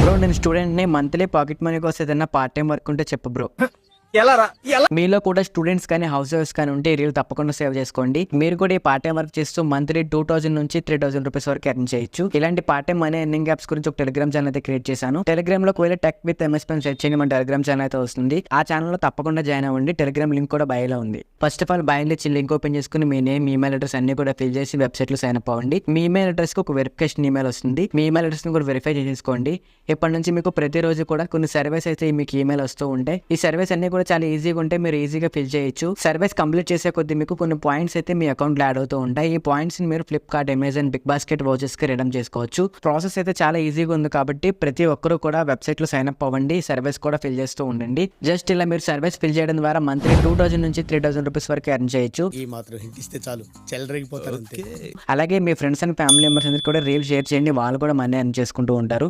Bro నేను స్టూడెంట్ని, monthly pocket money కోసం ఏదైనా పార్ట్ టైం వర్క్ ఉంటే చెప్పు బ్రో. మీలో కూడా స్టూడెంట్స్ కానీ హౌస్ వైఫ్స్ కానీ ఉంటే ఈ రీల్ తప్పకుండా సేవ్ చేసుకోండి. మీరు కూడా ఈ పార్ట్ టైం వర్క్ చేస్తూ మంత్లీ 2000 నుంచి 3000 రూపీస్ వరకు ఎర్న్ చేయొచ్చు. ఇలాంటి part time money earning apps గురించి ఒక టెలిగ్రామ్ ఛానల్ అయితే క్రియేట్ చేశాను. టెలిగ్రామ్ లో ఒకవేళ టెక్ విత్ ఎంఎస్ పైన సెర్చ్ చేయండి, మన టెలిగ్రామ్ ఛానల్ అయితే వస్తుంది. ఆ ఛానల్ లో తప్పకుండా జాయిన్ అవ్వండి. టెలిగ్రామ్ లింక్ కూడా బయోలో ఉంది. ఫస్ట్ ఆఫ్ ఆల్ బయోలో ఇచ్చిన లింక్ ఓపెన్ చేసుకుని మీ నేమ్, ఈమెయిల్ అడ్రస్ అన్ని కూడా ఫిల్ చేసి వెబ్సైట్ లో సైన్ అప్ అవ్వండి. మీ ఈమెయిల్ అడ్రస్ కి ఒక వెరిఫికేషన్ ఈమెయిల్ వస్తుంది. మీ ఈమెయిల్ అడ్రస్ ని కూడా వెరిఫై చేసుకోండి. ఇప్పటి నుంచి మీకు ప్రతిరోజు కూడా కొన్ని సర్వీస్ అయితే మీకు ఈమెయిల్ వస్తూ ఉంటాయి. ఈ సర్వీస్ అన్ని కూడా చాలా ఈజీగా ఉంటాయి, మీరు ఈజీగా ఫిల్ చేయొచ్చు. సర్వీస్ కంప్లీట్ చేసే కొద్దీ మీకు కొన్ని పాయింట్స్ అయితే మీ అకౌంట్ లో యాడ్ అవుతూ ఉంటాయి. ఈ పాయింట్స్ ని మీరు ఫ్లిప్కార్ట్, అమెజాన్, బిగ్ బాస్కెట్ వౌచర్స్ కి రిడమ్ చేసుకోవచ్చు. ప్రాసెస్ అయితే చాలా ఈజీగా ఉంది కాబట్టి ప్రతి ఒక్కరు కూడా వెబ్సైట్ లో సైన్ అప్ అవ్వండి. సర్వీస్ కూడా ఫిల్ చేస్తూ ఉండండి. జస్ట్ ఇలా మీరు సర్వీస్ ఫిల్ చేయడం ద్వారా మంత్లీ 2000 నుంచి 3000 రూపీస్ వరకు ఎర్న్ చేయొచ్చు. ఈ మాత్రం హింట్ ఇస్తే చాలు, చెలరేగిపోతారు అంతే. అలాగే మీ ఫ్రెండ్స్ అండ్ ఫ్యామిలీ మెంబర్స్ అందరికీ కూడా రీల్ షేర్ చేయండి, వాళ్ళు కూడా మనీ ఎర్న్ చేసుకుంటూ ఉంటారు.